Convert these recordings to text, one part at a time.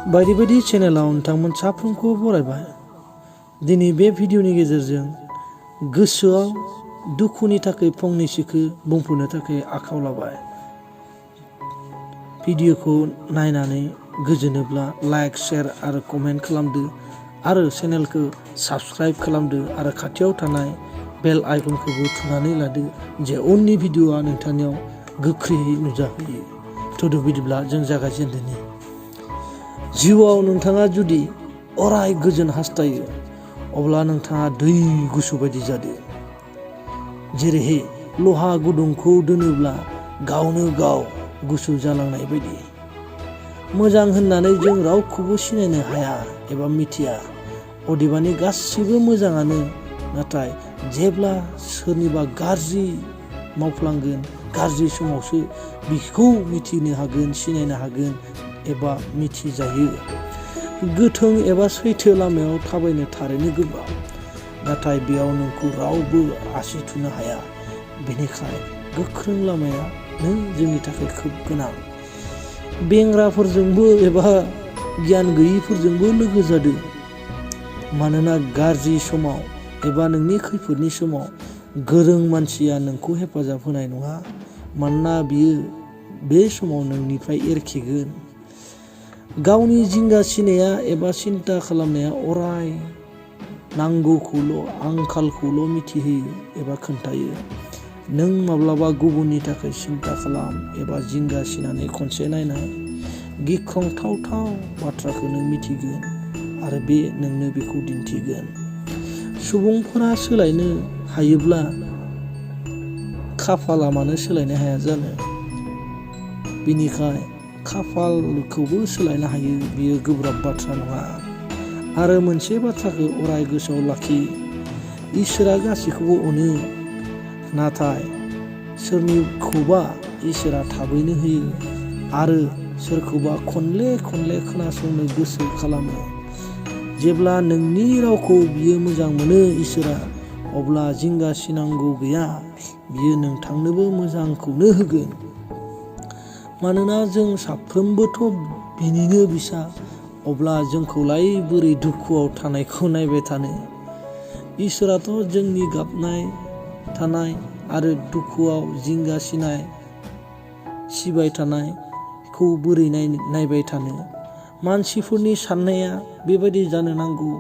बायदि बायदि चेनेलाव नोंथांमोन साफ्रोमखौ बरायबाय। दिनै बे भिडिअनि गेजेरजों गोसोआव दुखुनि थाखाय फंनैसोखौ बुंफोरनो थाखाय आखायाव लाबाय। भिडिअखौ नायनानै गोजोनोब्ला लाइक, शेयार आरो कमेन्ट खालामदो आरो चेनेलखौ साबस्क्राइब खालामदो आरो खाथियाव थानाय बेल आइकनखौबो थुनानै लादो जे उननि भिडिअआ नोंथांनियाव गोख्रैयै नुजाहैयो। थौदो बिदिब्ला जों जागायजेनदोनि। जिउआव नोंथाङा जुदि अराय गोजोन हास्थायो अब्ला नोंथाङा दै गुसु बायदि जादो। जेरैहाय लहा गुदुंखौ दोनोब्ला गावनो गाव गुसु जालांनाय बायदि। मोजां होननानै जों रावखौबो सिनायनो हाया एबा मिथिया। अदेबानि गासिबो मोजाङानो, नाथाय जेब्ला सोरनिबा गाज्रि मावफ्लांगोन, गाज्रि समावसो बिखौ मिथिनो हागोन, सिनायनो हागोन एबा मिथिजायो। गोथों एबा सैथो लामायाव थाबायनो थारैनो गोब्राब, नाथाय बेयाव नोंखौ रावबो आसि थुनो हाया। बेनिखायनो गोख्रों लामायानो जोंनि थाखाय खोब गोनां। बेंग्राफोरजोंबो एबा गियान गैयिफोरजोंबो लोगो जादो। मानोना गाज्रि समाव एबा नोंनि खैफोदनि समाव गोरों मानसिया नोंखौ हेफाजाब होनाय नङा। मानोना बियो बे समाव नोंनिफ्राय एरखेगोन। गावनि जिंगा सिनाया एबा सिन्था खालामनाया अराय नांगौखौल', आंखालखौल' मिथिहोयो एबा खोन्थायो। नों माब्लाबा गुबुननि थाखाय सिन्था खालाम एबा जिंगा सिनानै खनसे नायनाय। गिख्रंथाव बाथ्राखौ नों मिथिगोन आरो बे नोंनो बेखौ दिन्थिगोन। सुबुंफोरा सोलायनो हायोब्ला खाफाला मानो सोलायनो हाया जानो? बेनिखाय खाफालखौबो सोलायनो हायो, बेयो गोब्राब बाथ्रा नङा। आरो मोनसे बाथ्राखौ अराय गोसोआव लाखि, इसोरा गासैखौबो अनो, नाथाय सोरनिखौबा इसोरा थाबैनो होयो आरो सोरखौबा खनले खोनासंनो गोसो खालामो। जेब्ला नोंनि रावखौ बियो मोजां मोनो इसोरा, अब्ला जिंगा सिनांगौ गैया, बियो नोंथांनोबो मोजांखौनो होगोन। मानोना जों साफ्रोमबोथ' बिनिनो फिसा, अब्ला जोंखौलाय बोरै दुखुआव थानायखौ नायबाय थानो? इसोराथ' जोंनि गाबनाय थानाय आरो दुखुआव जिंगा सिबाय थानायखौ बोरै नायबाय थानो? मानसिफोरनि साननाया बेबायदि जानो नांगौ।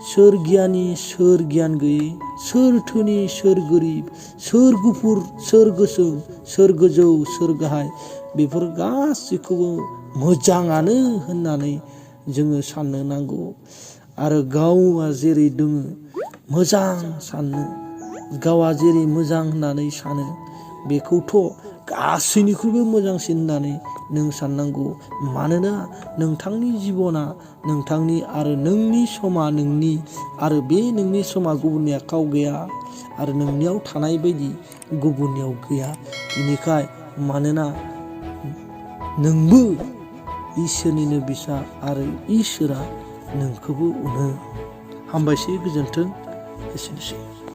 सोर गियानि, सोर गियान गैयै, सोर धोनि, सोर गोरिब, सोर गुफुर, सोर गोसोम, सोर गोजौ, सोर गाहाय, बेफोर गासैखौबो मोजाङानो होननानै जोङो साननो नांगौ। आरो गावआ जेरै दोङो मोजां साननो, गावआ जेरै मोजां होननानै सानो बेखौथ' गासैनिख्रुइबो मोजांसिन होननानै नों साननांगौ। मानोना नोंथांनि जिबना नोंथांनि आरो नोंनि समा नोंनि, आरो बे नोंनि समा गुबुननि आखायाव गैया आरो नोंनियाव थानाय बायदि गुबुननियाव गैया। बेनिखाय मानोना नोंबो इसोरनिनो फिसा आरो इसोरा नोंखौबो अनो। हामबायसै, गोजोन्थों, एसेनोसै।